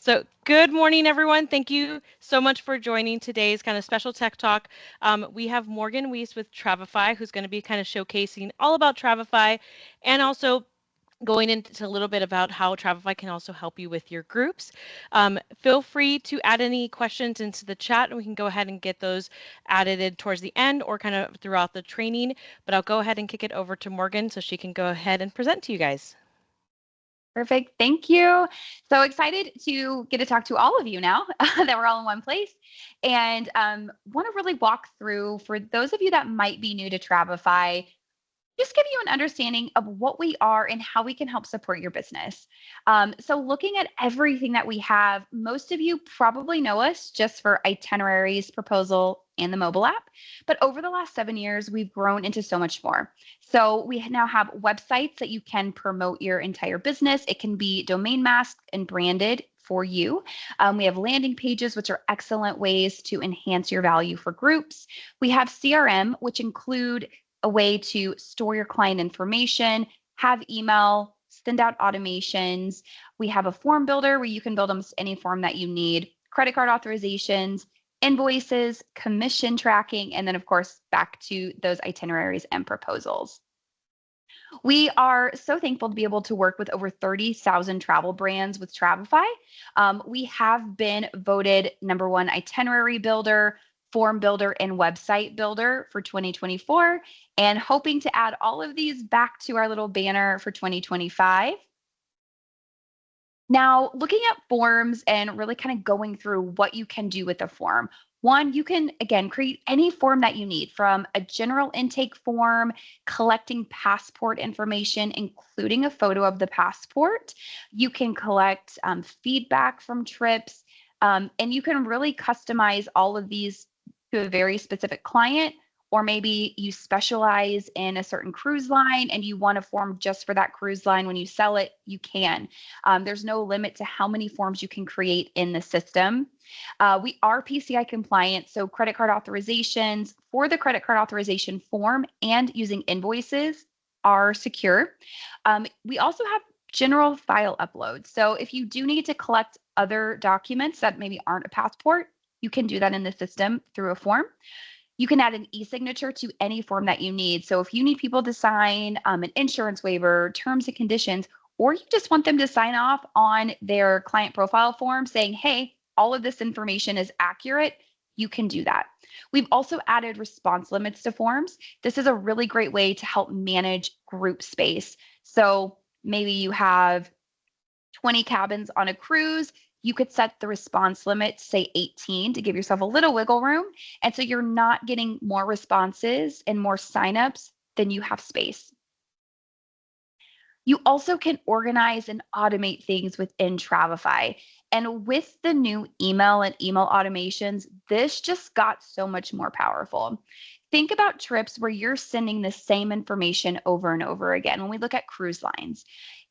So good morning, everyone. Thank you so much for joining today's kind of special tech talk. We have Morgan Weiss with Travefy, who's going to be kind of showcasing all about Travefy and also going into a little bit about how Travefy can also help you with your groups. Feel free to add any questions into the chat, and we can go ahead and get those added in towards the end or kind of throughout the training. But I'll go ahead and kick it over to Morgan so she can go ahead and present to you guys. Perfect. Thank you. So excited to get to talk to all of you now that we're all in one place. And want to really walk through, for those of you that might be new to Travefy, just give you an understanding of what we are and how we can help support your business. So looking at everything that we have, most of you probably know us just for itineraries, proposal, and the mobile app. But over the last 7 years, we've grown into so much more. So we now have websites that you can promote your entire business. It can be domain masked and branded for you. We have landing pages, which are excellent ways to enhance your value for groups. We have CRM, which include a way to store your client information, have email, send out automations. We have a form builder where you can build almost any form that you need, credit card authorizations, invoices, commission tracking, and then, of course, back to those itineraries and proposals. We are so thankful to be able to work with over 30,000 travel brands with Travefy. We have been voted #1 itinerary builder, form builder, and website builder for 2024, and hoping to add all of these back to our little banner for 2025. Now, looking at forms and really kind of going through what you can do with a form. One, you can, again, create any form that you need, from a general intake form, collecting passport information, including a photo of the passport. You can collect feedback from trips, and you can really customize all of these to a very specific client. Or maybe you specialize in a certain cruise line and you want a form just for that cruise line. When you sell it, you can. There's no limit to how many forms you can create in the system. We are PCI compliant, so credit card authorizations for the credit card authorization form and using invoices are secure. We also have general file uploads. So if you do need to collect other documents that maybe aren't a passport, you can do that in the system through a form. You can add an e-signature to any form that you need. So if you need people to sign an insurance waiver, terms and conditions, or you just want them to sign off on their client profile form saying, hey, all of this information is accurate, you can do that. We've also added response limits to forms. This is a really great way to help manage group space. So maybe you have 20 cabins on a cruise. You could set the response limit, say 18, to give yourself a little wiggle room. And so you're not getting more responses and more signups than you have space. You also can organize and automate things within Travefy. And with the new email and email automations, this just got so much more powerful. Think about trips where you're sending the same information over and over again. When we look at cruise lines,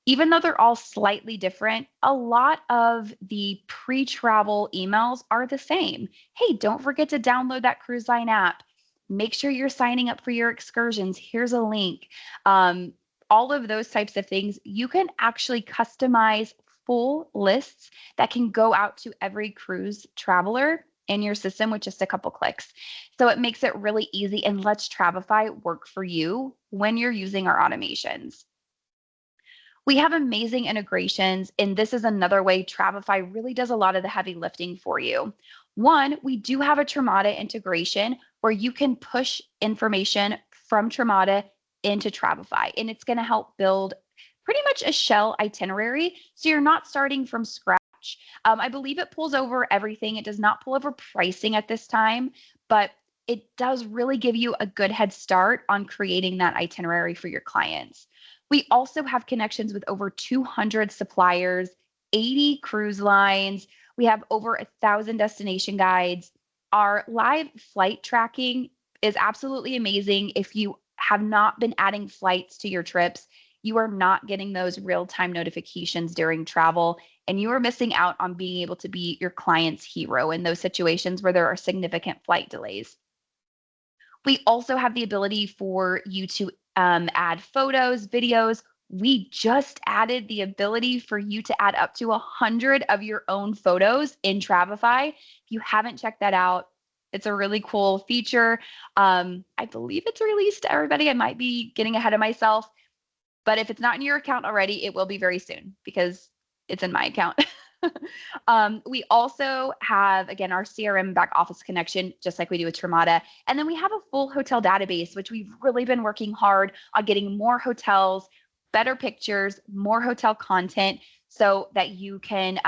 even though they're all slightly different, a lot of the pre-travel emails are the same. Hey, don't forget to download that cruise line app. Make sure you're signing up for your excursions. Here's a link. All of those types of things, you can actually customize full lists that can go out to every cruise traveler in your system with just a couple clicks. So it makes it really easy and lets Travefy work for you when you're using our automations. We have amazing integrations, and this is another way Travefy really does a lot of the heavy lifting for you. One, we do have a Tramada integration where you can push information from Tramada into Travefy, and it's going to help build pretty much a shell itinerary, so you're not starting from scratch. I believe it pulls over everything. It does not pull over pricing at this time, but it does really give you a good head start on creating that itinerary for your clients. We also have connections with over 200 suppliers, 80 cruise lines. We have over 1,000 destination guides. Our live flight tracking is absolutely amazing. If you have not been adding flights to your trips, you are not getting those real-time notifications during travel, and you are missing out on being able to be your client's hero in those situations where there are significant flight delays. We also have the ability for you to add photos, videos, we just added the ability for you to add up to 100 of your own photos in Travify. If you haven't checked that out, it's a really cool feature. I believe it's released to everybody. I might be getting ahead of myself, but if it's not in your account already, it will be very soon because it's in my account. We also have, again, our CRM back office connection, just like we do with Tramada. And then we have a full hotel database, which we've really been working hard on getting more hotels, better pictures, more hotel content so that you can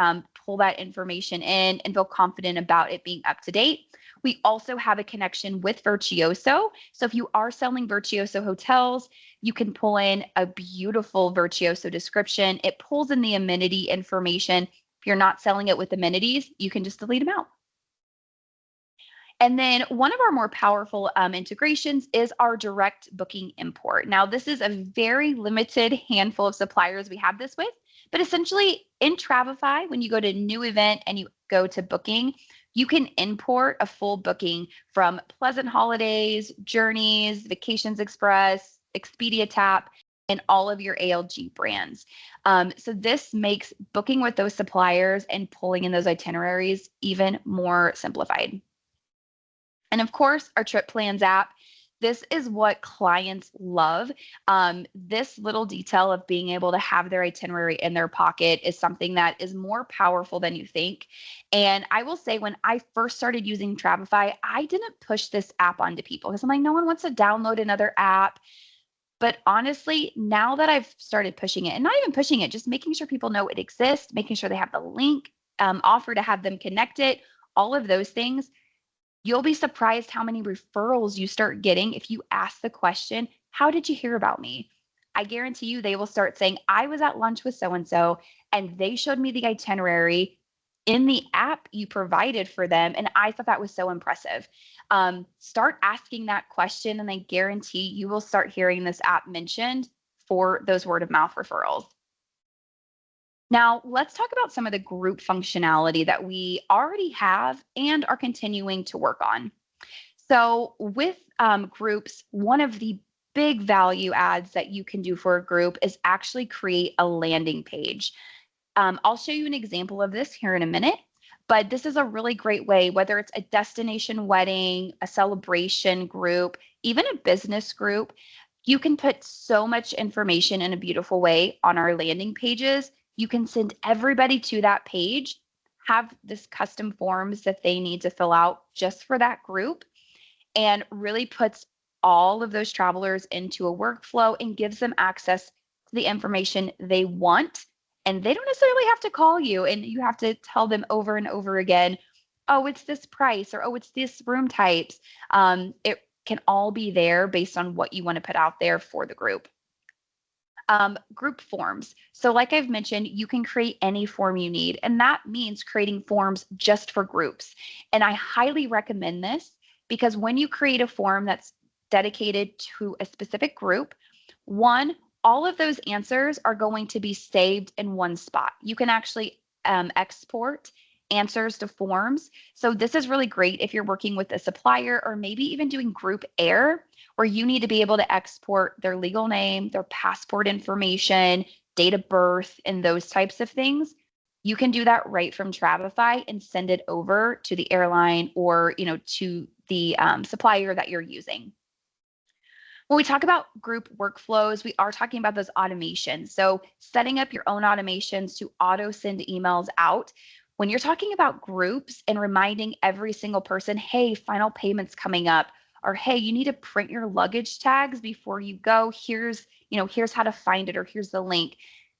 pull that information in and feel confident about it being up to date. We also have a connection with Virtuoso. So if you are selling Virtuoso hotels, you can pull in a beautiful Virtuoso description. It pulls in the amenity information. If you're not selling it with amenities, you can just delete them out. And then one of our more powerful integrations is our direct booking import. Now, this is a very limited handful of suppliers we have this with, but essentially in Travify, when you go to new event and you go to booking, you can import a full booking from Pleasant Holidays, Journeys, Vacations Express, Expedia Tap, and all of your ALG brands. So this makes booking with those suppliers and pulling in those itineraries even more simplified. And of course, our Trip Plans app. This is what clients love. This little detail of being able to have their itinerary in their pocket is something that is more powerful than you think. And I will say, when I first started using Travify, I didn't push this app onto people because I'm like, no one wants to download another app. But honestly, now that I've started pushing it, and not even pushing it, just making sure people know it exists, making sure they have the link, offer to have them connect it, all of those things, you'll be surprised how many referrals you start getting if you ask the question, how did you hear about me? I guarantee you they will start saying, I was at lunch with so and so, and they showed me the itinerary in the app you provided for them. And I thought that was so impressive. Start asking that question, and I guarantee you will start hearing this app mentioned for those word of mouth referrals. Now, let's talk about some of the group functionality that we already have and are continuing to work on. So, with groups, one of the big value adds that you can do for a group is actually create a landing page. I'll show you an example of this here in a minute, but this is a really great way, whether it's a destination wedding, a celebration group, even a business group, you can put so much information in a beautiful way on our landing pages. You can send everybody to that page, have this custom forms that they need to fill out just for that group, and really puts all of those travelers into a workflow and gives them access to the information they want. And they don't necessarily have to call you and you have to tell them over and over again, oh, it's this price, or oh, it's this room types. It can all be there based on what you want to put out there for the group. Group forms. So, like I've mentioned, you can create any form you need, and that means creating forms just for groups. And I highly recommend this because when you create a form that's dedicated to a specific group, one, all of those answers are going to be saved in one spot. You can actually export answers to forms. So this is really great if you're working with a supplier or maybe even doing group air, where you need to be able to export their legal name, their passport information, date of birth, and those types of things. You can do that right from Travify and send it over to the airline or to the supplier that you're using. When we talk about group workflows, we are talking about those automations. So setting up your own automations to auto send emails out. When you're talking about groups and reminding every single person, hey, final payment's coming up, or hey, you need to print your luggage tags before you go. Here's how to find it, or here's the link.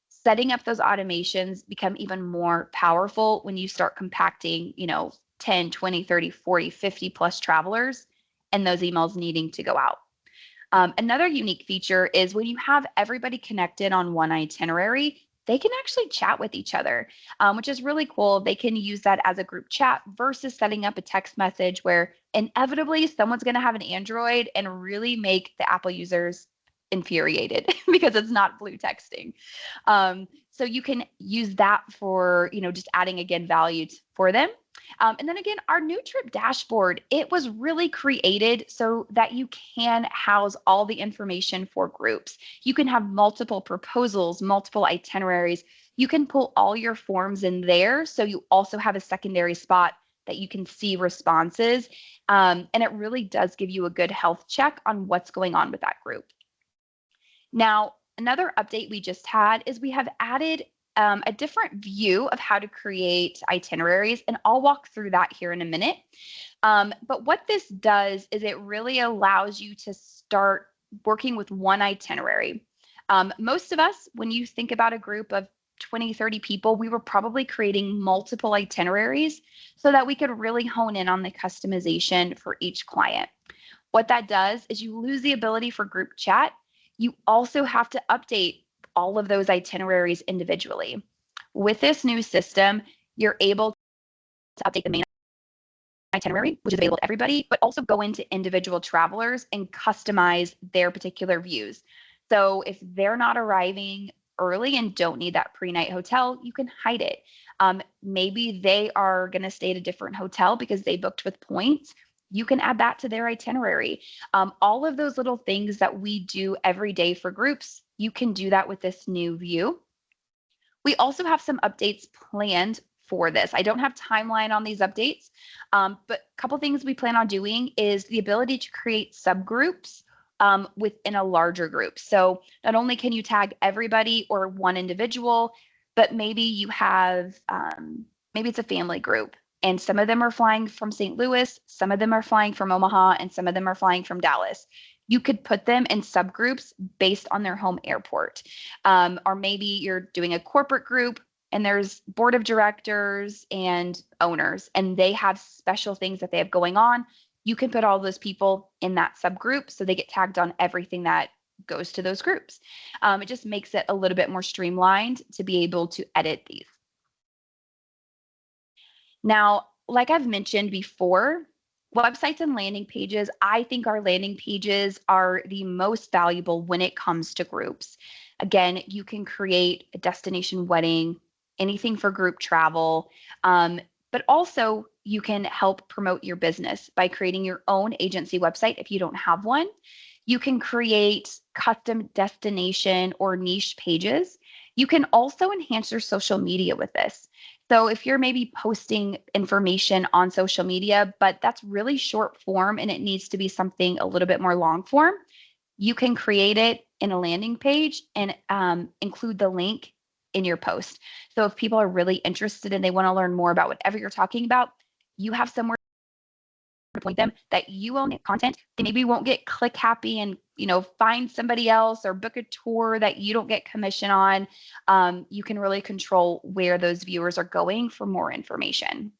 Setting up those automations become even more powerful when you start compacting, 10, 20, 30, 40, 50 plus travelers and those emails needing to go out. Another unique feature is when you have everybody connected on one itinerary, they can actually chat with each other, which is really cool. They can use that as a group chat versus setting up a text message where inevitably someone's going to have an Android and really make the Apple users infuriated because it's not blue texting. So you can use that for, just adding again value for them. And then again, our new trip dashboard, it was really created so that you can house all the information for groups. You can have multiple proposals, multiple itineraries. You can pull all your forms in there. So you also have a secondary spot that you can see responses. And it really does give you a good health check on what's going on with that group. Now, another update we just had is we have added a different view of how to create itineraries, and I'll walk through that here in a minute. But what this does is it really allows you to start working with one itinerary. Most of us, when you think about a group of 20, 30 people, we were probably creating multiple itineraries so that we could really hone in on the customization for each client. What that does is you lose the ability for group chat. You also have to update all of those itineraries individually. With this new system, you're able to update the main itinerary, which is available to everybody, but also go into individual travelers and customize their particular views. So if they're not arriving early and don't need that pre-night hotel, you can hide it. Maybe they are going to stay at a different hotel because they booked with points. You can add that to their itinerary. All of those little things that we do every day for groups, you can do that with this new view. We also have some updates planned for this. I don't have timeline on these updates, but a couple things we plan on doing is the ability to create subgroups within a larger group. So not only can you tag everybody or one individual, but maybe you have, maybe it's a family group and some of them are flying from St. Louis, some of them are flying from Omaha, and some of them are flying from Dallas. You could put them in subgroups based on their home airport. Or maybe you're doing a corporate group and there's board of directors and owners, and they have special things that they have going on. You can put all those people in that subgroup so they get tagged on everything that goes to those groups. It just makes it a little bit more streamlined to be able to edit these. Now, like I've mentioned before, websites and landing pages, I think our landing pages are the most valuable when it comes to groups. Again, you can create a destination wedding, anything for group travel, but also you can help promote your business by creating your own agency website if you don't have one. You can create custom destination or niche pages. You can also enhance your social media with this. So if you're maybe posting information on social media, but that's really short form and it needs to be something a little bit more long form, you can create it in a landing page and include the link in your post. So if people are really interested and they want to learn more about whatever you're talking about, you have somewhere to point them that you own content. They maybe won't get click happy and find somebody else or book a tour that you don't get commission on. You can really control where those viewers are going for more information.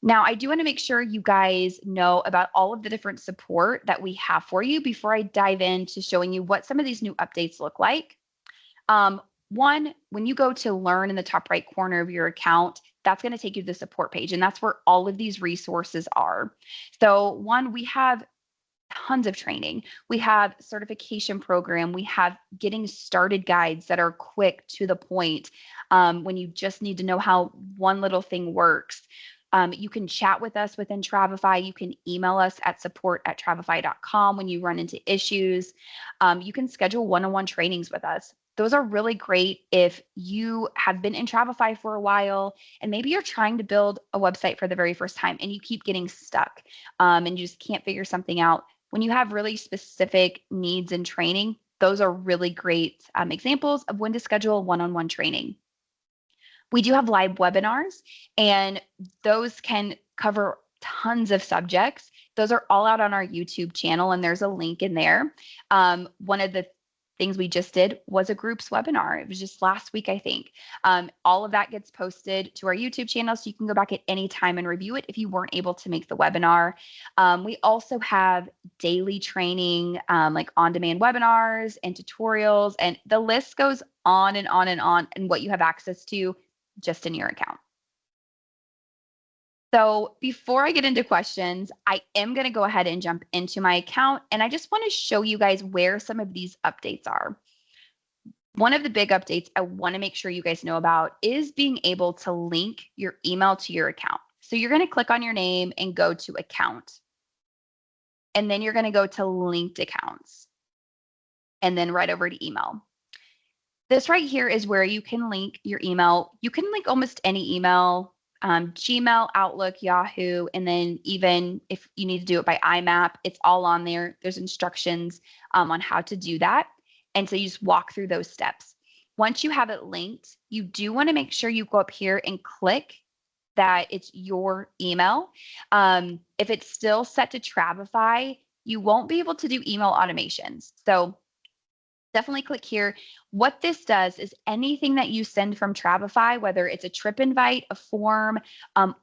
Now, I do want to make sure you guys know about all of the different support that we have for you before I dive into showing you what some of these new updates look like. One, when you go to learn in the top right corner of your account, that's going to take you to the support page, and that's where all of these resources are. So one, we have tons of training. We have certification program. We have getting started guides that are quick to the point when you just need to know how one little thing works. You can chat with us within Travefy. You can email us at support@travefy.com when you run into issues. You can schedule one-on-one trainings with us. Those are really great if you have been in Travefy for a while and maybe you're trying to build a website for the very first time and you keep getting stuck and you just can't figure something out. When you have really specific needs and training, those are really great examples of when to schedule one-on-one training. We do have live webinars, and those can cover tons of subjects. Those are all out on our YouTube channel, and there's a link in there. One of the things we just did was a groups webinar. It was just last week, I think. All of that gets posted to our YouTube channel, so you can go back at any time and review it if you weren't able to make the webinar. We also have daily training, like on-demand webinars and tutorials, and the list goes on and on and on, and what you have access to just in your account. So before I get into questions, I am going to go ahead and jump into my account, and I just want to show you guys where some of these updates are. One of the big updates I want to make sure you guys know about is being able to link your email to your account. So you're going to click on your name and go to account. And then you're going to go to linked accounts and then right over to email. This right here is where you can link your email. You can link almost any email, Gmail, Outlook, Yahoo, and then even if you need to do it by IMAP, it's all on there. There's instructions on how to do that. And so you just walk through those steps. Once you have it linked, you do want to make sure you go up here and click that it's your email. If it's still set to Travefy, you won't be able to do email automations. So definitely click here. What this does is anything that you send from Travefy, whether it's a trip invite, a form,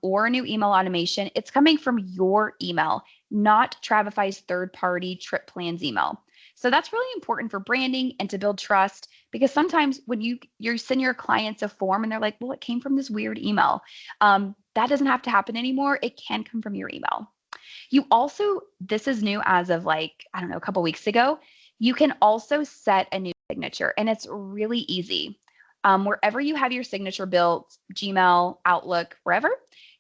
or a new email automation, it's coming from your email, not Travefy's third-party trip plans email. So that's really important for branding and to build trust, because sometimes when you send your clients a form and they're like, well, it came from this weird email. That doesn't have to happen anymore. It can come from your email. You also, this is new as of like, I don't know, a couple weeks ago. You can also set a new signature, and it's really easy. Wherever you have your signature built, Gmail, Outlook, wherever,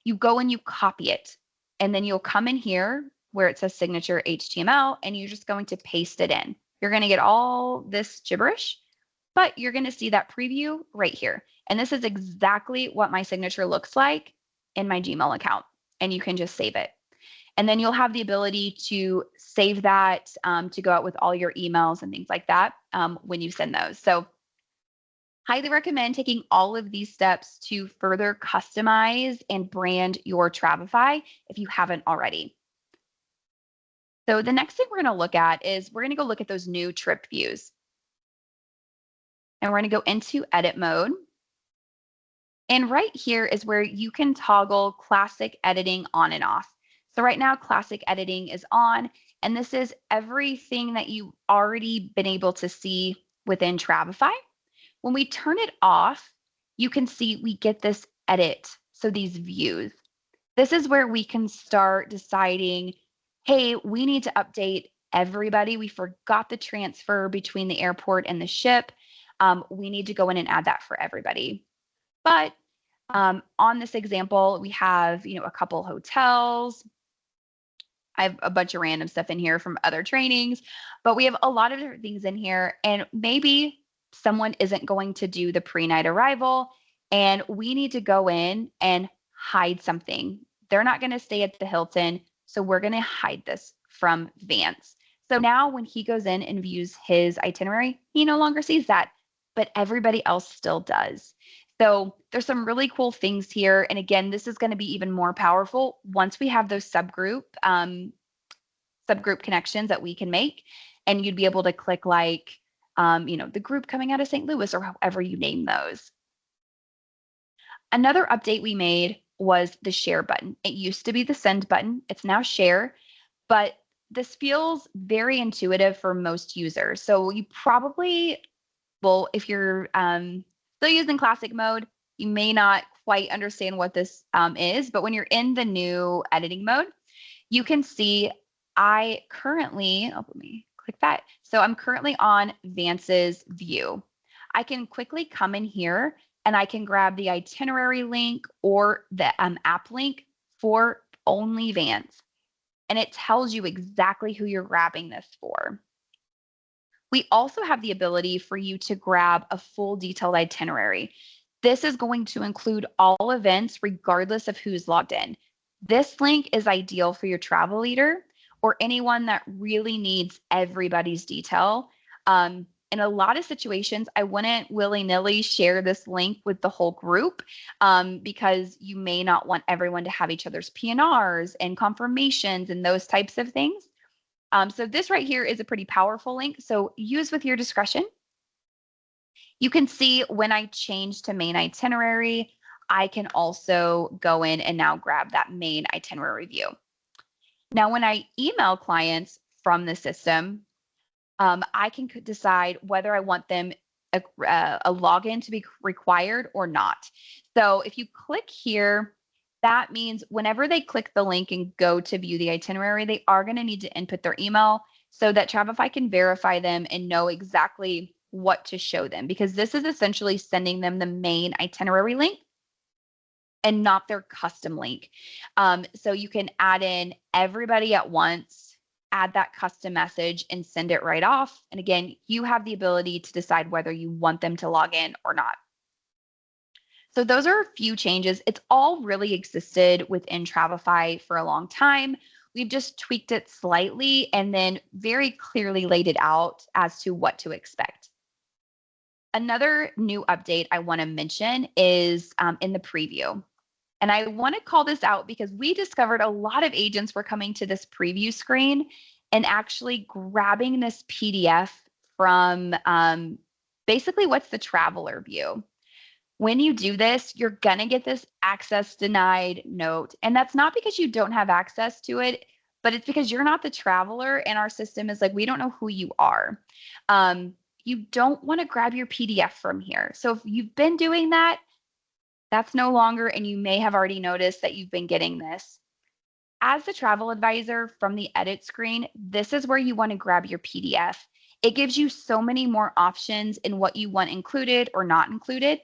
you go and you copy it. And then you'll come in here where it says signature HTML, and you're just going to paste it in. You're going to get all this gibberish, but you're going to see that preview right here. And this is exactly what my signature looks like in my Gmail account. And you can just save it. And then you'll have the ability to save that to go out with all your emails and things like that when you send those. So highly recommend taking all of these steps to further customize and brand your Travefy if you haven't already. So the next thing we're going to look at is we're going to go look at those new trip views. And we're going to go into edit mode. And right here is where you can toggle classic editing on and off. So right now, classic editing is on, and this is everything that you've already been able to see within Travefy. When we turn it off, you can see we get this edit, so these views. This is where we can start deciding, hey, we need to update everybody. We forgot the transfer between the airport and the ship. We need to go in and add that for everybody. But on this example, we have, a couple hotels. I have a bunch of random stuff in here from other trainings, but we have a lot of different things in here. And maybe someone isn't going to do the pre-night arrival, and we need to go in and hide something. They're not going to stay at the Hilton, so we're going to hide this from Vance. So now when he goes in and views his itinerary, he no longer sees that, but everybody else still does. So there's some really cool things here. And again, this is going to be even more powerful once we have those subgroup connections that we can make. And you'd be able to click like, the group coming out of St. Louis or however you name those. Another update we made was the share button. It used to be the send button. It's now share, but this feels very intuitive for most users. So you probably, well, if you're still using classic mode, you may not quite understand what this is, but when you're in the new editing mode, you can see I currently, let me click that. So I'm currently on Vance's view. I can quickly come in here and I can grab the itinerary link or the app link for only Vance. And it tells you exactly who you're grabbing this for. We also have the ability for you to grab a full detailed itinerary. This is going to include all events regardless of who's logged in. This link is ideal for your travel leader or anyone that really needs everybody's detail. In a lot of situations, I wouldn't willy-nilly share this link with the whole group because you may not want everyone to have each other's PNRs and confirmations and those types of things. So this right here is a pretty powerful link. So use with your discretion. You can see when I change to main itinerary, I can also go in and now grab that main itinerary view. Now, when I email clients from the system, I can decide whether I want them a login to be required or not. So if you click here, that means whenever they click the link and go to view the itinerary, they are going to need to input their email so that Travefy can verify them and know exactly what to show them, because this is essentially sending them the main itinerary link and not their custom link. So you can add in everybody at once, add that custom message, and send it right off. And again, you have the ability to decide whether you want them to log in or not. So those are a few changes. It's all really existed within Travefy for a long time. We've just tweaked it slightly and then very clearly laid it out as to what to expect. Another new update I want to mention is in the preview. And I want to call this out because we discovered a lot of agents were coming to this preview screen and actually grabbing this PDF from basically what's the traveler view. When you do this, you're going to get this access denied note. And that's not because you don't have access to it, but it's because you're not the traveler and our system is like, we don't know who you are. You don't want to grab your PDF from here. So if you've been doing that, that's no longer, and you may have already noticed that you've been getting this. As the travel advisor from the edit screen, this is where you want to grab your PDF. It gives you so many more options in what you want included or not included.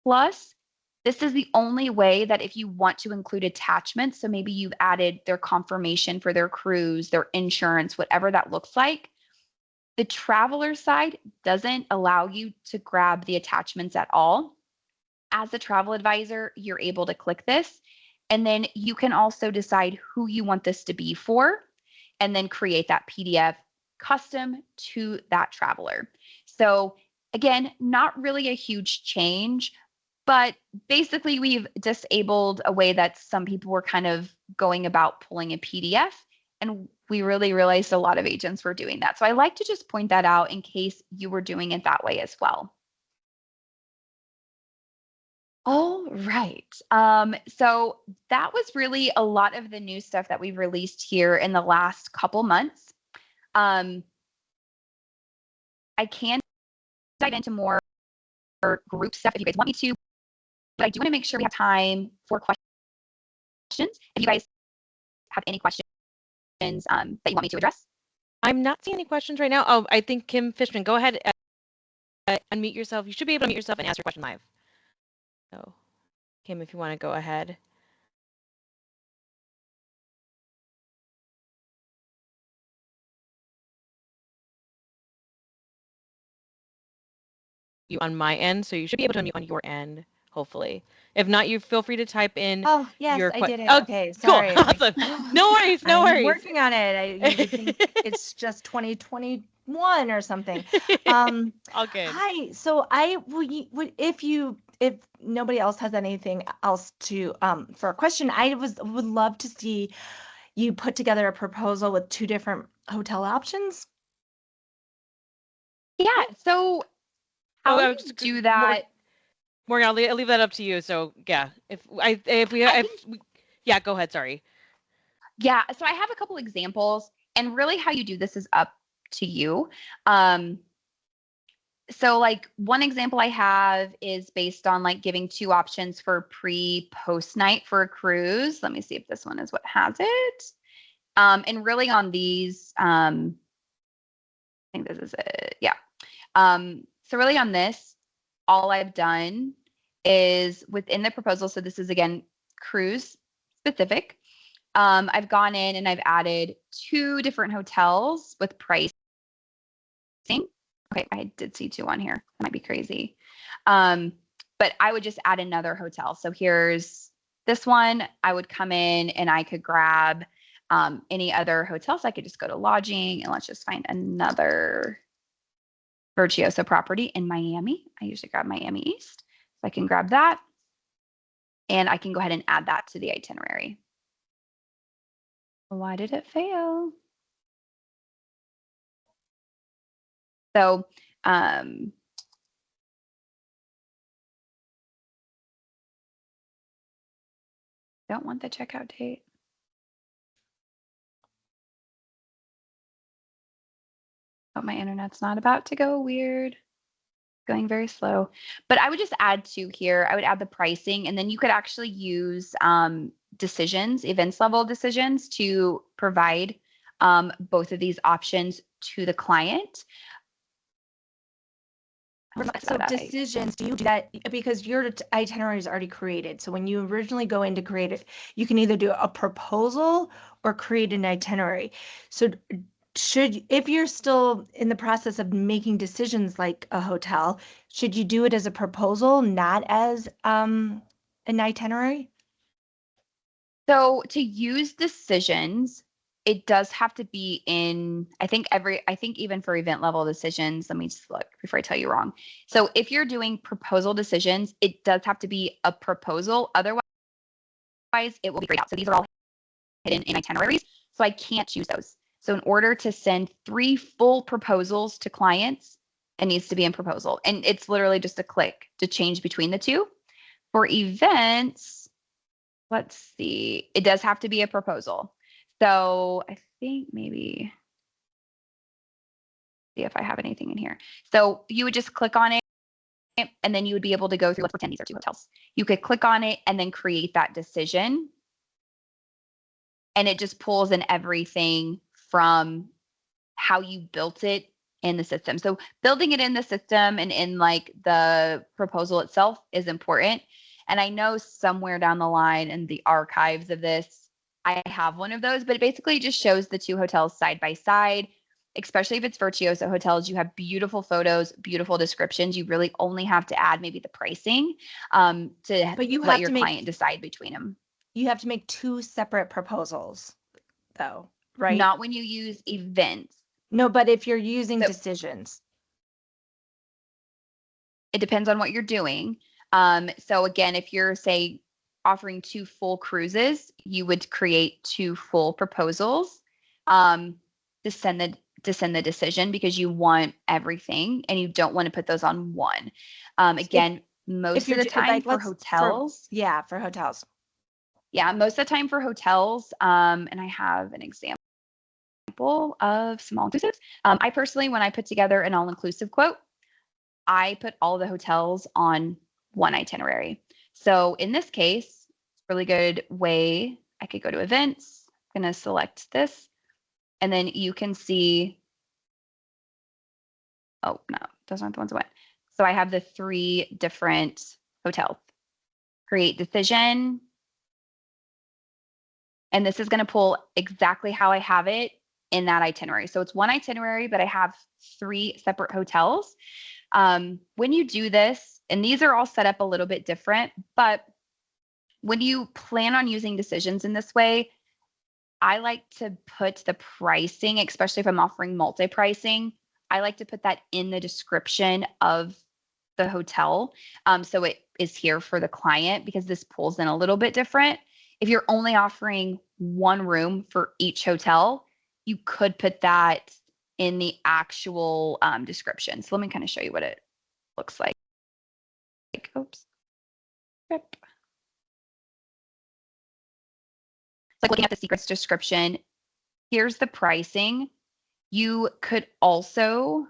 Plus, this is the only way that if you want to include attachments, so maybe you've added their confirmation for their cruise, their insurance, whatever that looks like, the traveler side doesn't allow you to grab the attachments at all. As a travel advisor, you're able to click this, and then you can also decide who you want this to be for, and then create that PDF custom to that traveler. So again, not really a huge change, but basically we've disabled a way that some people were kind of going about pulling a PDF, and we really realized a lot of agents were doing that. So I like to just point that out in case you were doing it that way as well. All right. So that was really a lot of the new stuff that we've released here in the last couple months. I can dive into more group stuff if you guys want me to, but I do want to make sure we have time for questions. If you guys have any questions that you want me to address. I'm not seeing any questions right now. Oh, I think Kim Fishman, go ahead, unmute yourself. You should be able to unmute yourself and ask your question live. So, Kim, if you want to go ahead. You on my end, so you should be able to unmute on your end, hopefully. If not, you feel free to type in Oh, yes, your I did it. Oh, Okay, cool. sorry. Awesome. No worries, no I'm worries. working on it. You would think it's just 2021 or something. All good. Hi. So I would if nobody else has anything else to for a question, would love to see you put together a proposal with two different hotel options. Yeah. So how I you was do that? Morgan, I'll leave that up to you. So yeah, yeah, go ahead. Sorry. Yeah. So I have a couple examples, and really how you do this is up to you. So like one example I have is based on like giving two options for pre-post night for a cruise. Let me see if this one is what has it. And really on these, I think this is it. Yeah. So really on this, all I've done is within the proposal. So this is again, cruise specific. I've gone in and I've added two different hotels with pricing. Okay, I did see two on here. That might be crazy. But I would just add another hotel. So here's this one. I would come in and I could grab any other hotels. I could just go to lodging and let's just find another Virtuoso property in Miami. I usually grab Miami East. So I can grab that and I can go ahead and add that to the itinerary. Why did it fail? So don't want the checkout date. Oh, my internet's not about to go weird. Going very slow. But I would just add two here. I would add the pricing, and then you could actually use decisions, events level decisions to provide both of these options to the client. So decisions, do you do that because your itinerary is already created? So when you originally go in to create it, you can either do a proposal or create an itinerary. So if you're still in the process of making decisions like a hotel, should you do it as a proposal, not as an itinerary? So to use decisions, it does have to be in, I think even for event level decisions, let me just look before I tell you wrong. So if you're doing proposal decisions, it does have to be a proposal. Otherwise, it will be grayed out. So these are all hidden in itineraries. So I can't choose those. So in order to send 3 full proposals to clients, it needs to be in proposal. And it's literally just a click to change between the two. For events, let's see, it does have to be a proposal. So I think maybe see if I have anything in here. So you would just click on it and then you would be able to go through, let's pretend these are 2 hotels. You could click on it and then create that decision. And it just pulls in everything from how you built it in the system. So building it in the system and in like the proposal itself is important. And I know somewhere down the line in the archives of this, I have one of those, but it basically just shows the 2 hotels side by side. Especially if it's Virtuoso hotels, you have beautiful photos, beautiful descriptions. You really only have to add maybe the pricing to But you let have your to make client decide between them. 2 separate proposals, though, right? Not when you use events. No, but if you're using So decisions. it depends on what you're doing. So again, if you're say offering 2 full cruises, you would create 2 full proposals to send the decision because you want everything and you don't want to put those on one. If Again, if most of you're the time like for let's for hotels, yeah, for hotels. yeah, most of the time for hotels, and I have an example of some all-inclusives. I personally, when I put together an all-inclusive quote, I put all the hotels on one itinerary. So in this case, it's a really good way. I could go to events, I'm going to select this, and then you can see, oh, no, those aren't the ones I went. So I have the 3 different hotels. Create decision. And this is going to pull exactly how I have it in that itinerary. So it's one itinerary, but I have 3 separate hotels. When you do this, and these are all set up a little bit different, but when you plan on using decisions in this way, I like to put the pricing, especially if I'm offering multi pricing, I like to put that in the description of the hotel. So it is here for the client because this pulls in a little bit different. If you're only offering 1 room for each hotel, you could put that in the actual description. So let me kind of show you what it looks like. Oops. Yep. It's like looking at the secrets description. Here's the pricing. You could also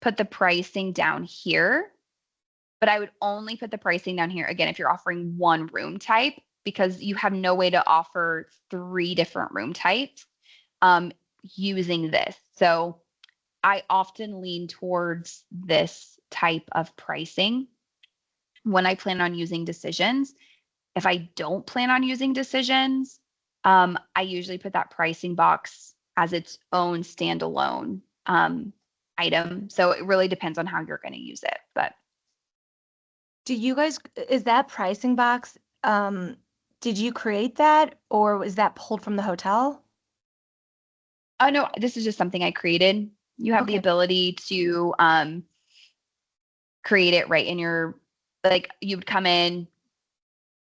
put the pricing down here, but I would only put the pricing down here again if you're offering 1 room type because you have no way to offer 3 different room types using this. So I often lean towards this type of pricing when I plan on using decisions. If I don't plan on using decisions, I usually put that pricing box as its own standalone item. So it really depends on how you're going to use it. But Do you guys, is that pricing box, did you create that or is that pulled from the hotel? oh no, this is just something I created. You have the Okay. ability to create it right in your, like you would come in,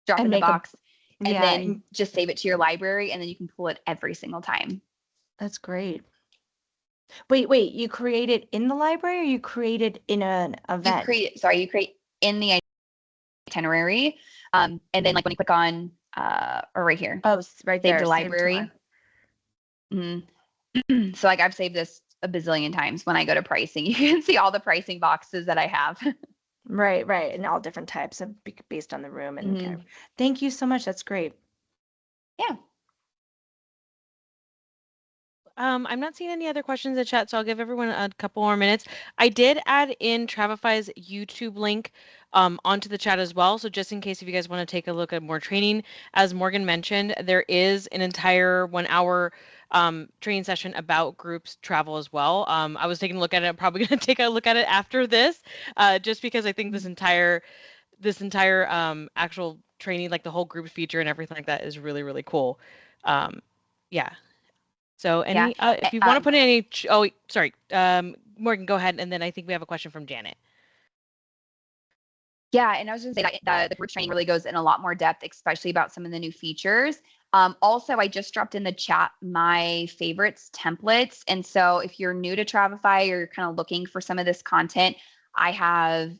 drop And in the make a, box, and yeah, then just save it to your library, and then you can pull it every single time. that's great. Wait, you create it in the library or you create it in an event? You create in the itinerary, and then like when you click on or right here, Oh, right save there, to save to library. library. So like I've saved this a bazillion times when I go to pricing. You can see all the pricing boxes that I have. Right, and all different types of based on the room and Hmm. thank you so much. That's great. Yeah. I'm not seeing any other questions in the chat, so I'll give everyone a couple more minutes. I did add in Travify's YouTube link onto the chat as well. So just in case if you guys want to take a look at more training, as Morgan mentioned, there is an entire 1 hour training session about groups travel as well. I was taking a look at it. I'm probably going to take a look at it after this, just because I think this entire actual training, like the whole group feature and everything like that, is really really cool. Um, yeah. So Yeah. any if you want to put in any oh sorry, Morgan, go ahead, and then I think we have a question from Janet. Yeah, and I was going to say that the group training really goes in a lot more depth, especially about some of the new features. Also, I just dropped in the chat my favorites templates. And so if you're new to Travify or you're kind of looking for some of this content, I have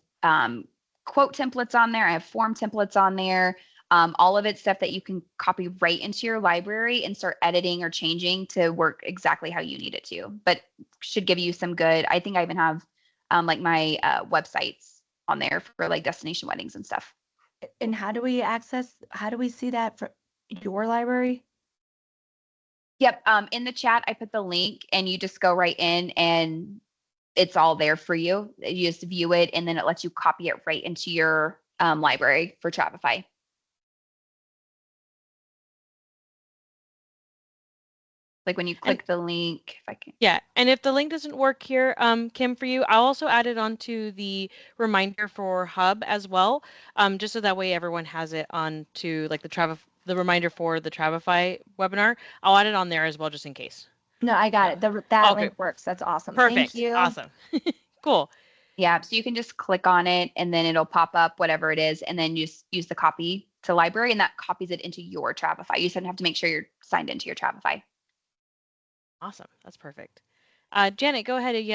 quote templates on there. I have form templates on there. All of it's stuff that you can copy right into your library and start editing or changing to work exactly how you need it to. But should give you some good, I think I even have like my websites on there for like destination weddings and stuff. And how do we see that for your library? Yep. In the chat, I put the link and you just go right in and it's all there for you. You just view it and then it lets you copy it right into your library for Travify. Like when you click And the link, if I can. yeah, and if the link doesn't work here, Kim, for you, I'll also add it onto the reminder for Hub as well, just so that way everyone has it onto like the reminder for the Travify webinar. I'll add it on there as well, just in case. No, I got So, it. That okay, link works. That's awesome. Thank perfect, you. awesome, cool. Yeah. So you can just click on it and then it'll pop up whatever it is. And then you just use the copy to library and that copies it into your Travify. You just have to make sure you're signed into your Travify. Awesome. That's perfect. Janet, go ahead. You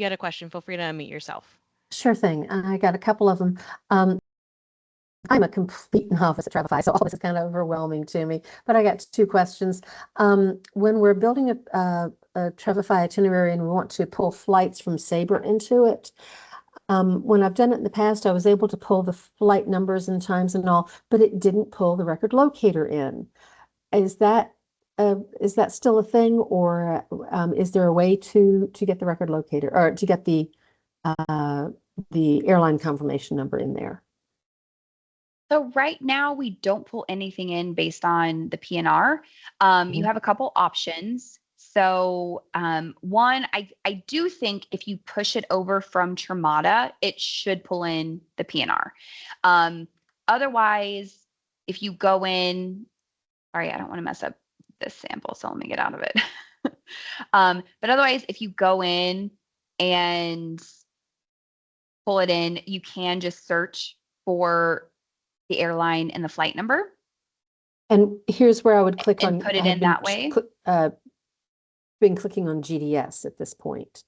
had a question. Feel free to unmute yourself. Sure thing. I got a couple of them. I'm a complete novice at Travify, so all this is kind of overwhelming to me. But I got two questions. When we're building a Travify itinerary and we want to pull flights from Sabre into it, when I've done it in the past, I was able to pull the flight numbers and times and all, but it didn't pull the record locator in. Is that still a thing, or is there a way to get the record locator or to get the airline confirmation number in there? So right now we don't pull anything in based on the PNR. You have a couple options. So one, I do think if you push it over from Tremata, it should pull in the PNR. Otherwise, if you go in, sorry, I don't want to mess up this sample, so let me get out of it. But otherwise, if you go in and pull it in, you can just search for the airline and the flight number. And here's where I would click and on. put it in that way. Been clicking on GDS at this point.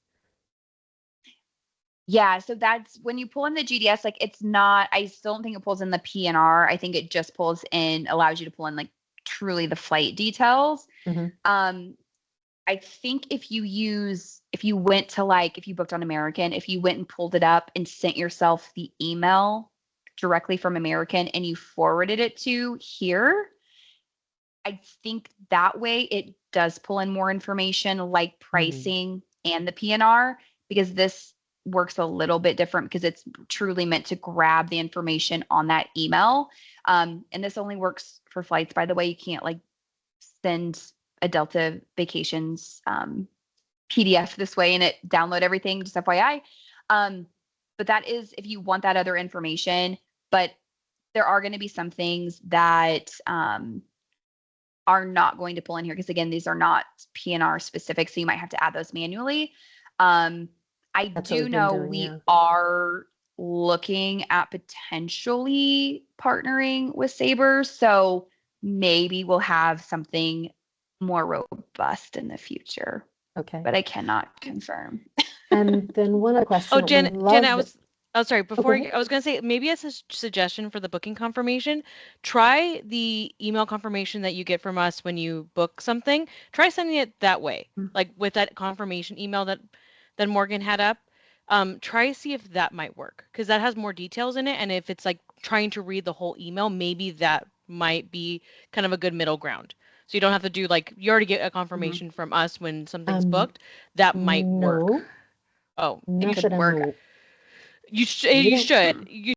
Yeah, so that's when you pull in the GDS, like it's not, I still don't think it pulls in the PNR. I think it just pulls in, allows you to pull in like truly the flight details. I think if you went to like, if you booked on American, if you went and pulled it up and sent yourself the email directly from American and you forwarded it to here, I think that way it does pull in more information like pricing and the PNR, because this works a little bit different because it's truly meant to grab the information on that email. And this only works for flights, by the way. You can't like send a Delta Vacations PDF this way and it download everything, just FYI. But that is if you want that other information. But there are going to be some things that are not going to pull in here because again, these are not PNR specific, so you might have to add those manually. That's do know we are looking at potentially partnering with Sabre, so maybe we'll have something more robust in the future. Okay. But I cannot confirm. And then one other question. Oh, Jen, sorry. Before I was going to say maybe as a suggestion for the booking confirmation, try the email confirmation that you get from us when you book something. Try sending it that way, like with that confirmation email that Morgan had up. Try to see if that might work because that has more details in it. And if it's like trying to read the whole email, maybe that might be kind of a good middle ground. So you don't have to do like you already get a Mm-hmm. confirmation from us when something's booked. That might work. No, Oh, It not could that I'm work. aware. you We you don't. should. You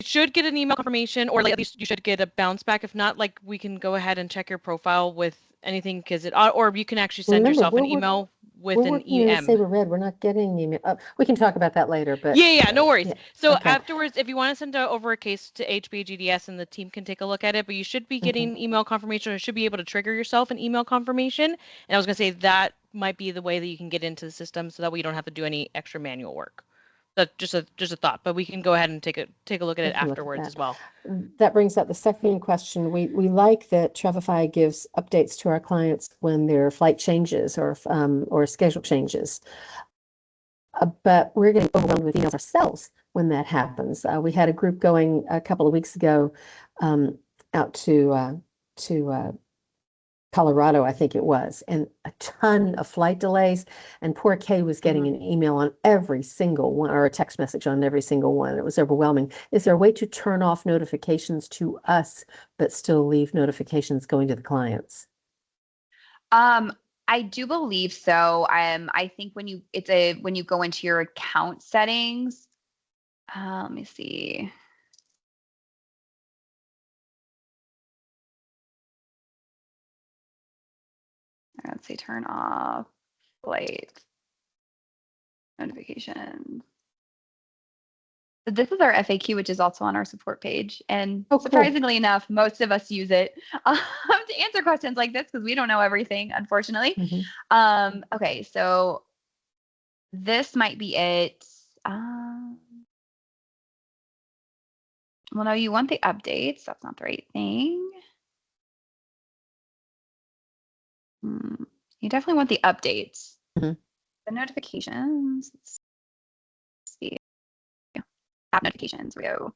should get an email confirmation, or like at least you should get a bounce back. If not, like we can go ahead and check your profile with anything because or you can actually send Remember, yourself an email we're with an working in the EM. Sabre Red. We're not getting email. We can talk about that later, but Yeah, no worries. yeah. So Okay. afterwards, if you want to send over a case to HBGDS and the team can take a look at it, but you should be Okay. getting email confirmation or should be able to trigger yourself an email confirmation. And I was going to say that might be the way that you can get into the system so that way you don't have to do any extra manual work. That's just a thought, but we can go ahead and take a look at I it can look at afterwards that. as well. That brings up the second question. We like that Travefy gives updates to our clients when their flight changes or schedule changes. But we're getting overwhelmed with emails ourselves when that happens. We had a group going a couple of weeks ago out to Colorado, I think it was, and a ton of flight delays. And poor Kay was getting Mm-hmm. an email on every single one or a text message on every single one. It was overwhelming. Is there a way to turn off notifications to us, but still leave notifications going to the clients? I do believe so. I think when you go into your account settings, let me see. Let's say turn off flight notifications. So this is our FAQ, which is also on our support page. And Oh, cool. surprisingly enough, most of us use it to answer questions like this because we don't know everything, unfortunately. Okay, so this might be it. Well, no, you want the updates. That's not the right thing. You definitely want the updates. Mhm. The notifications. Let's see. App notifications. We go.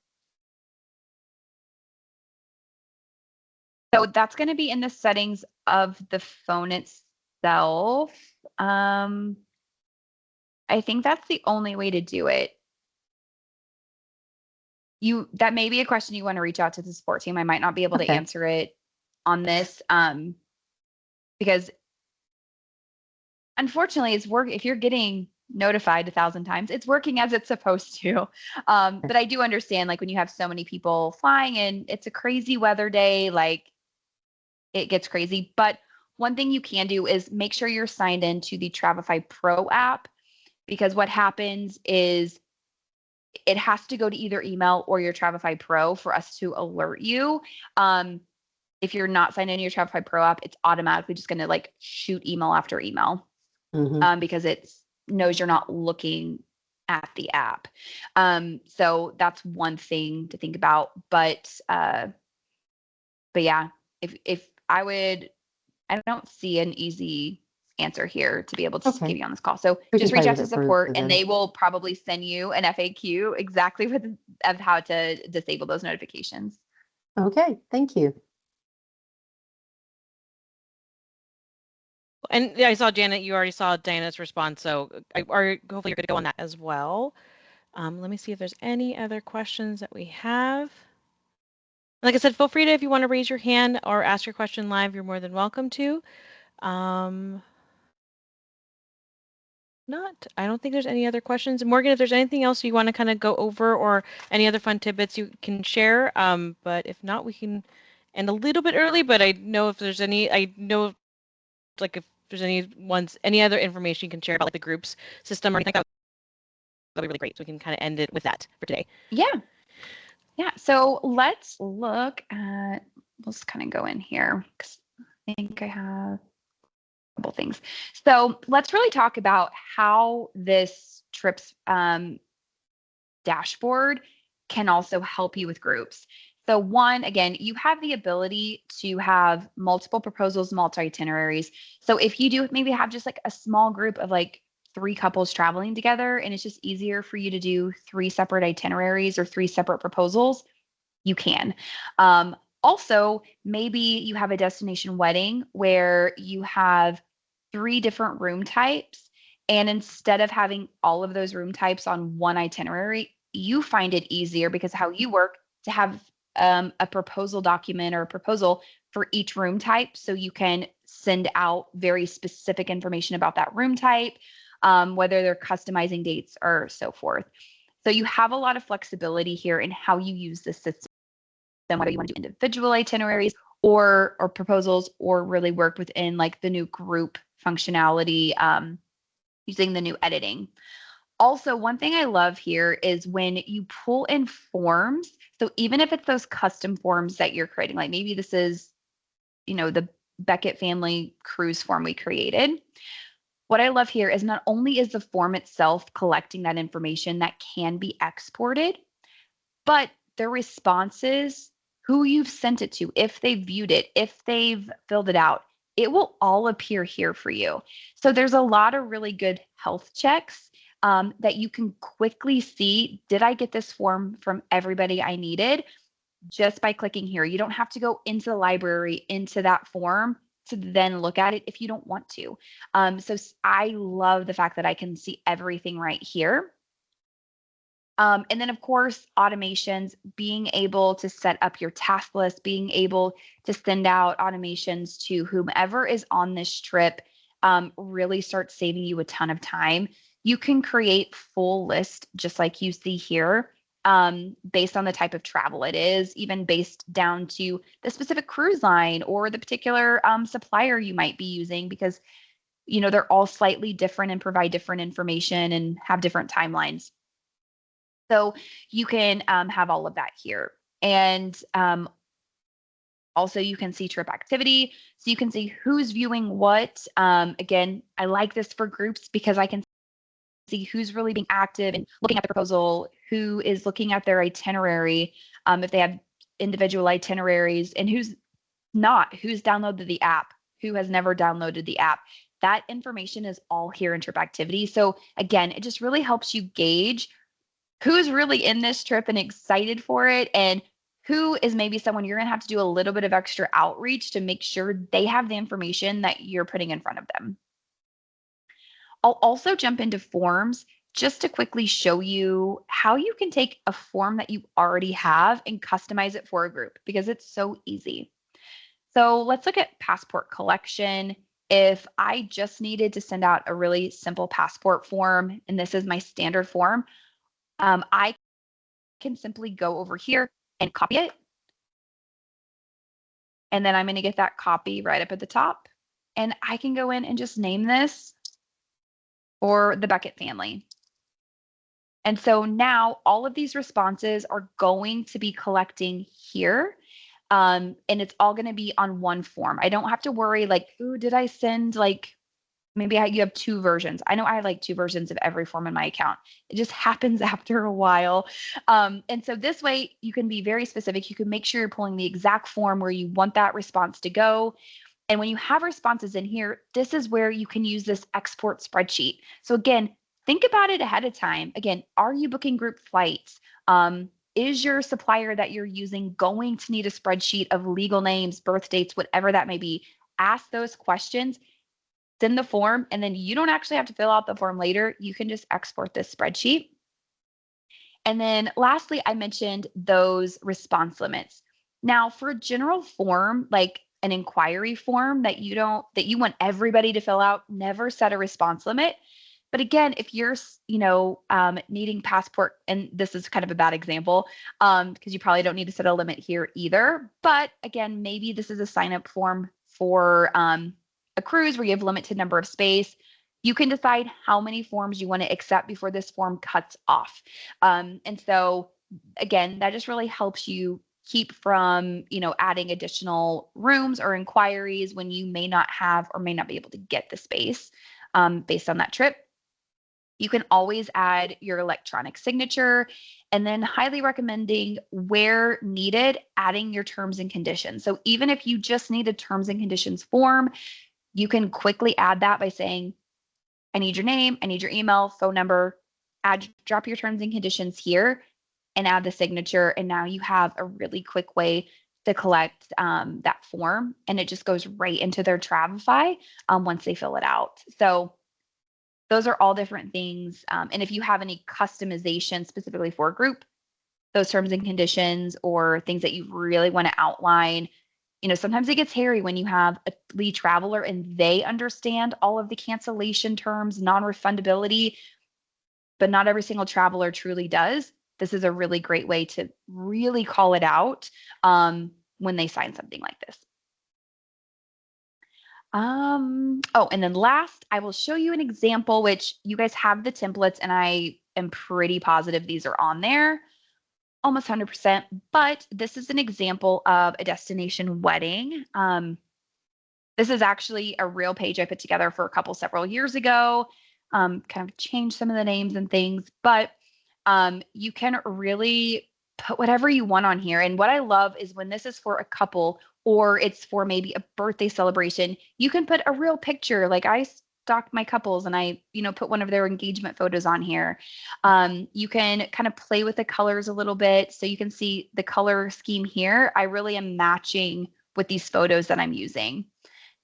So that's going to be in the settings of the phone itself. I think that's the only way to do it. That may be a question you want to reach out to the support team. I might not be able to Okay. answer it on this because unfortunately it's work if you're getting notified 1,000 times, it's working as it's supposed to. But I do understand like when you have so many people flying and it's a crazy weather day, like it gets crazy. But one thing you can do is make sure you're signed into the Travefy Pro app because what happens is it has to go to either email or your Travefy Pro for us to alert you. If you're not signed into your Travefy Pro app, it's automatically just going to like shoot email after email because it knows you're not looking at the app. So that's one thing to think about. But yeah, if I don't see an easy answer here to be able to give you on this call. So We just can reach play out with to it support further and then. they will probably send you an FAQ exactly of how to disable those notifications. Okay, thank you. And I saw Janet, you already saw Diana's response, so hopefully you're good to go on that as well. Let me see if there's any other questions that we have. Like I said, feel free to, if you want to raise your hand or ask your question live, you're more than welcome to. I don't think there's any other questions. Morgan, if there's anything else you want to kind of go over or any other fun tidbits you can share. But if not, we can end a little bit early, but I know if there's any, like if there's any other information you can share about like the groups system or anything like that'd be really great. So we can kind of end it with that for today. Yeah. So let's look at, let's kind of go in here because I think I have a couple things. So let's really talk about how this trips dashboard can also help you with groups. So one, again, you have the ability to have multiple proposals, multi itineraries. So if you do maybe have just like a small group of like 3 couples traveling together and it's just easier for you to do 3 separate itineraries or 3 separate proposals, you can. Also, maybe you have a destination wedding where you have 3 different room types. And instead of having all of those room types on one itinerary, you find it easier because how you work to have a proposal document or a proposal for each room type. So you can send out very specific information about that room type, whether they're customizing dates or so forth. So you have a lot of flexibility here in how you use the system, whether you want to do individual itineraries or proposals, or really work within like the new group functionality, using the new editing. Also, one thing I love here is when you pull in forms. So even if it's those custom forms that you're creating, like maybe this is, the Beckett family cruise form we created. What I love here is not only is the form itself collecting that information that can be exported, but the responses, who you've sent it to, if they've viewed it, if they've filled it out, it will all appear here for you. So there's a lot of really good health checks, that you can quickly see, did I get this form from everybody I needed? Just by clicking here. You don't have to go into the library, into that form to then look at it if you don't want to. So I love the fact that I can see everything right here. And then, of course, automations, being able to set up your task list, being able to send out automations to whomever is on this trip, really starts saving you a ton of time. You can create full list just like you see here, based on the type of travel it is, even based down to the specific cruise line or the particular supplier you might be using, because they're all slightly different and provide different information and have different timelines. So you can have all of that here. And also you can see trip activity. So you can see who's viewing what. Again, I like this for groups because I can see who's really being active and looking at the proposal, who is looking at their itinerary, if they have individual itineraries, and who's not, who's downloaded the app, who has never downloaded the app. That information is all here in trip activity. So again, it just really helps you gauge who's really in this trip and excited for it, and who is maybe someone you're going to have to do a little bit of extra outreach to make sure they have the information that you're putting in front of them. I'll also jump into forms just to quickly show you how you can take a form that you already have and customize it for a group, because it's so easy. So let's look at passport collection. If I just needed to send out a really simple passport form, and this is my standard form, I can simply go over here and copy it. And then I'm going to get that copy right up at the top. And I can go in and just name this for the Beckett family. And so now all of these responses are going to be collecting here. And it's all going to be on one form. I don't have to worry like, ooh, did I send like, maybe you have two versions. I know I have like two versions of every form in my account. It just happens after a while. And so this way you can be very specific. You can make sure you're pulling the exact form where you want that response to go. And when you have responses in here, this is where you can use this export spreadsheet. So again, think about it ahead of time. Again, are you booking group flights? Is your supplier that you're using going to need a spreadsheet of legal names, birth dates, whatever that may be? Ask those questions, send the form, and then you don't actually have to fill out the form later. You can just export this spreadsheet. And then lastly, I mentioned those response limits. Now, for a general form, like an inquiry form that you want everybody to fill out, never set a response limit. But again, if you're, needing passport, and this is kind of a bad example, because you probably don't need to set a limit here either. But again, maybe this is a sign up form for a cruise where you have limited number of space. You can decide how many forms you want to accept before this form cuts off. And so again, that just really helps you keep from, adding additional rooms or inquiries when you may not have or may not be able to get the space based on that trip. You can always add your electronic signature, and then highly recommending where needed, adding your terms and conditions. So even if you just need a terms and conditions form, you can quickly add that by saying, I need your name, I need your email, phone number, drop your terms and conditions here and add the signature. And now you have a really quick way to collect that form, and it just goes right into their Travify once they fill it out. So those are all different things. And if you have any customization specifically for a group, those terms and conditions or things that you really want to outline. Sometimes it gets hairy when you have a lead traveler and they understand all of the cancellation terms, non-refundability, but not every single traveler truly does. This is a really great way to really call it out when they sign something like this. Oh, and then last, I will show you an example, which you guys have the templates, and I am pretty positive these are on there, almost 100%, but this is an example of a destination wedding. This is actually a real page I put together for a couple several years ago, kind of changed some of the names and things, but you can really put whatever you want on here. And what I love is when this is for a couple or it's for maybe a birthday celebration, you can put a real picture. Like I stalked my couples and I, put one of their engagement photos on here. You can kind of play with the colors a little bit. So you can see the color scheme here. I really am matching with these photos that I'm using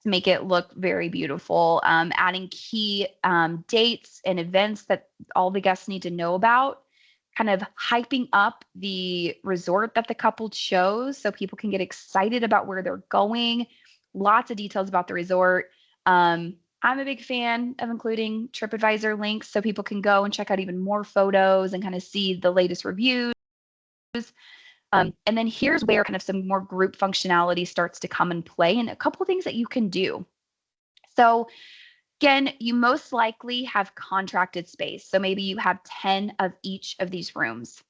to make it look very beautiful, adding key dates and events that all the guests need to know about, kind of hyping up the resort that the couple chose so people can get excited about where they're going. Lots of details about the resort. I'm a big fan of including TripAdvisor links so people can go and check out even more photos and kind of see the latest reviews. And then here's where kind of some more group functionality starts to come and play, and a couple of things that you can do. So again, you most likely have contracted space. So maybe you have 10 of each of these rooms.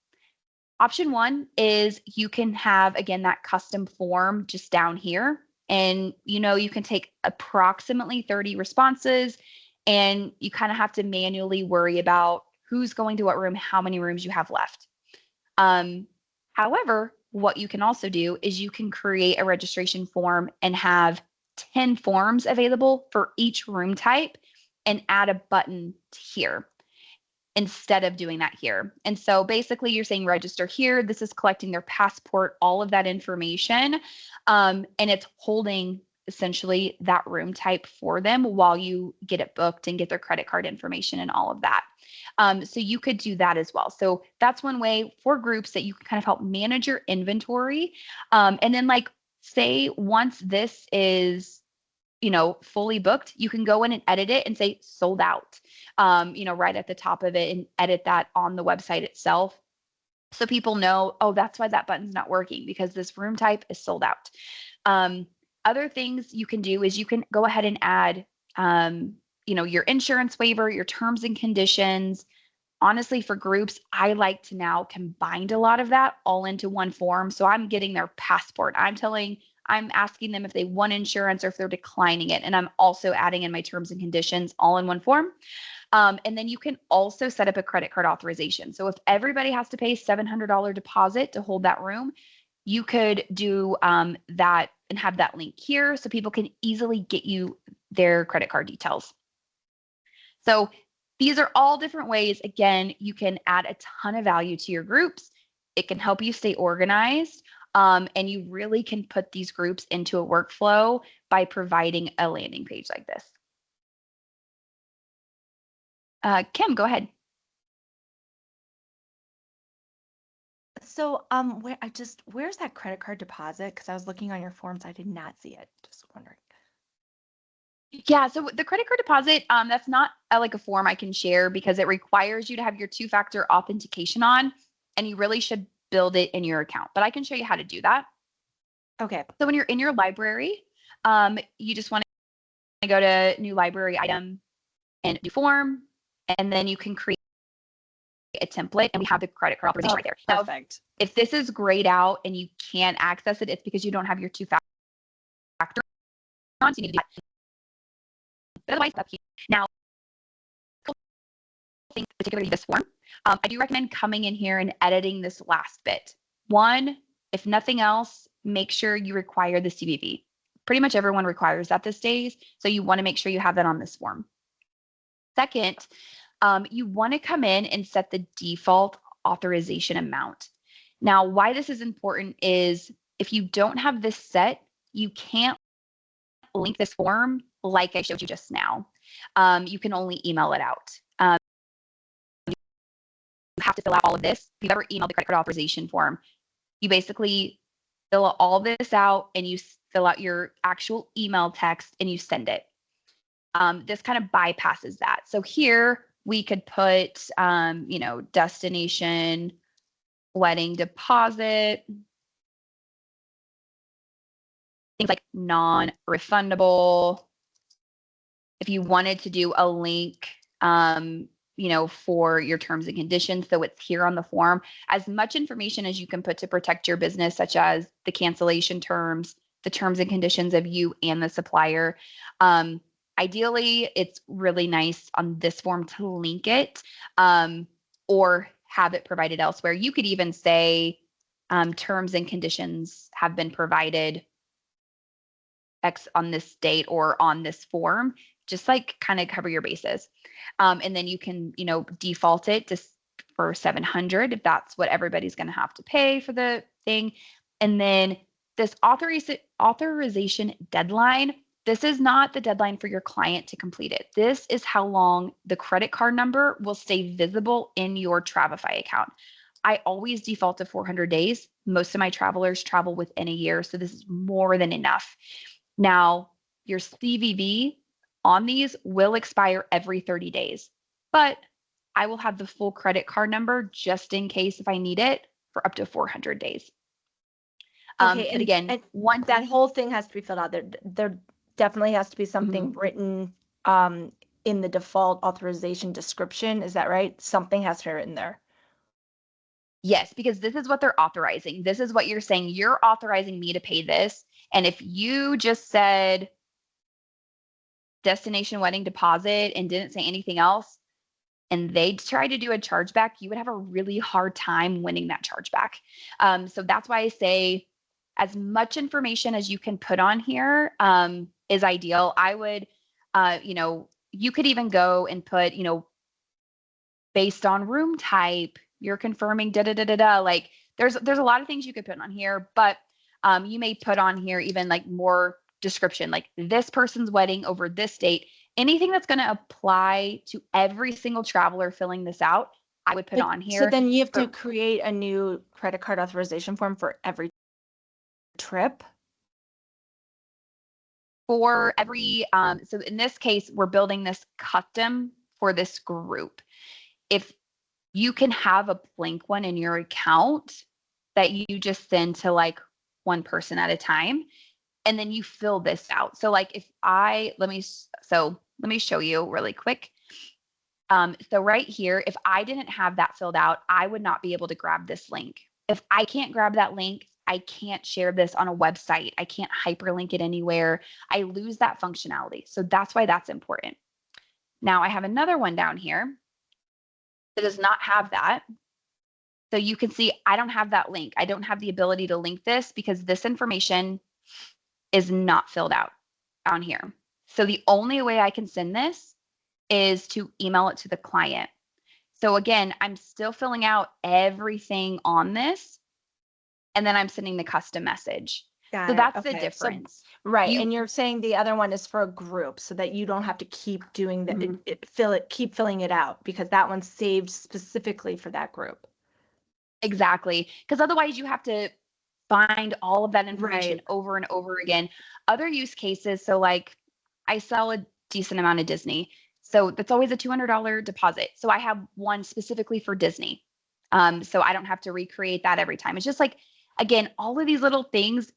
Option one is you can have, again, that custom form just down here. And you can take approximately 30 responses, and you kind of have to manually worry about who's going to what room, how many rooms you have left. However, what you can also do is you can create a registration form and have 10 forms available for each room type and add a button here instead of doing that here. And so basically you're saying register here. This is collecting their passport, all of that information, and it's holding essentially that room type for them while you get it booked and get their credit card information and all of that. So you could do that as well. So that's one way for groups that you can kind of help manage your inventory. And then say once this is, fully booked, you can go in and edit it and say sold out, right at the top of it, and edit that on the website itself. So people know, oh, that's why that button's not working, because this room type is sold out. Other things you can do is you can go ahead and add, your insurance waiver, your terms and conditions. Honestly, for groups, I like to now combine a lot of that all into one form. So I'm getting their passport. I'm asking them if they want insurance or if they're declining it. And I'm also adding in my terms and conditions all in one form. And then you can also set up a credit card authorization. So if everybody has to pay $700 deposit to hold that room, you could do that and have that link here so people can easily get you their credit card details. So these are all different ways. Again, you can add a ton of value to your groups. It can help you stay organized. And you really can put these groups into a workflow by providing a landing page like this. Kim, go ahead. So, where's that credit card deposit? Because I was looking on your forms, I did not see it. Just wondering. Yeah, so the credit card deposit, that's not like a form I can share because it requires you to have your two-factor authentication on, and you really should build it in your account. But I can show you how to do that. Okay. So when you're in your library, you just want to go to new library item and new form, and then you can create a template, and we have the credit card authorization right there. Perfect. Now, if this is grayed out and you can't access it, it's because you don't have your two-factor on, so you need to do that. But otherwise, that's key. Now, I think particularly this form, I do recommend coming in here and editing this last bit. One, if nothing else, make sure you require the CVV. Pretty much everyone requires that these days, so you want to make sure you have that on this form. Second, you want to come in and set the default authorization amount. Now, why this is important is if you don't have this set, you can't link this form like I showed you just now. You can only email it out. You have to fill out all of this, if you've ever emailed the credit card authorization form, you basically fill all this out and you fill out your actual email text and you send it. This kind of bypasses that. So here we could put, destination wedding deposit, things like non-refundable. If you wanted to do a link, for your terms and conditions, so it's here on the form, as much information as you can put to protect your business, such as the cancellation terms, the terms and conditions of you and the supplier. Ideally, it's really nice on this form to link it, or have it provided elsewhere. You could even say terms and conditions have been provided X on this date or on this form, just like kind of cover your bases. And then you can, default it to for 700 if that's what everybody's going to have to pay for the thing. And then this authorization deadline, this is not the deadline for your client to complete it. This is how long the credit card number will stay visible in your Travefy account. I always default to 400 days. Most of my travelers travel within a year, so this is more than enough. Now, your CVV on these will expire every 30 days, but I will have the full credit card number just in case if I need it for up to 400 days. Okay, but again, and that whole thing has to be filled out. There definitely has to be something written in the default authorization description. Is that right? Something has to be written there. Yes, because this is what they're authorizing. This is what you're saying. You're authorizing me to pay this. And if you just said destination wedding deposit and didn't say anything else, and they try to do a chargeback, you would have a really hard time winning that chargeback. So that's why I say as much information as you can put on here is ideal. I would, you could even go and put, based on room type, you're confirming like there's a lot of things you could put on here, but you may put on here even like more description, like this person's wedding over this date. Anything that's going to apply to every single traveler filling this out, I would put on here. So then you have to create a new credit card authorization form for every trip? For every, so in this case, we're building this custom for this group. If you can have a blank one in your account that you just send to like one person at a time, and then you fill this out. So like if let me show you really quick. So right here, if I didn't have that filled out, I would not be able to grab this link. If I can't grab that link, I can't share this on a website. I can't hyperlink it anywhere. I lose that functionality. So that's why that's important. Now I have another one down here that does not have that. So you can see I don't have that link. I don't have the ability to link this because this information is not filled out on here. So the only way I can send this is to email it to the client. So again, I'm still filling out everything on this, and then I'm sending the custom message. So that's the difference. So, right. And you're saying the other one is for a group so that you don't have to keep doing the keep filling it out, because that one's saved specifically for that group. Exactly. Because otherwise you have to find all of that information over and over again. Other use cases, so like I sell a decent amount of Disney. So that's always a $200 deposit. So I have one specifically for Disney. So I don't have to recreate that every time. It's just like, again, all of these little things,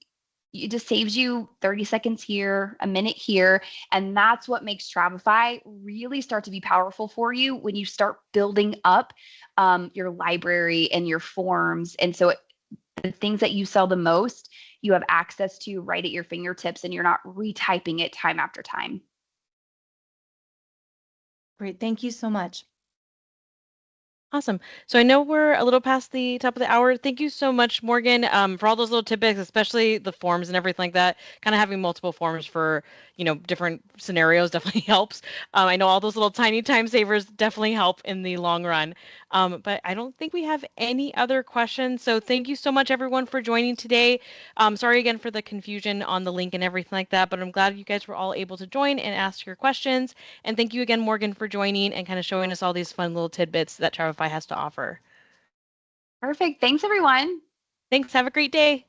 it just saves you 30 seconds here, a minute here. And that's what makes Travefy really start to be powerful for you when you start building up your library and your forms. And so the things that you sell the most, you have access to right at your fingertips, and you're not retyping it time after time. Great. Thank you so much. Awesome. So I know we're a little past the top of the hour. Thank you so much, Morgan, for all those little tidbits, especially the forms and everything like that. Kind of having multiple forms for, different scenarios definitely helps. I know all those little tiny time savers definitely help in the long run. But I don't think we have any other questions. So thank you so much, everyone, for joining today. Sorry again for the confusion on the link and everything like that, but I'm glad you guys were all able to join and ask your questions. And thank you again, Morgan, for joining and kind of showing us all these fun little tidbits that Travefy has to offer. Perfect. Thanks, everyone. Thanks. Have a great day.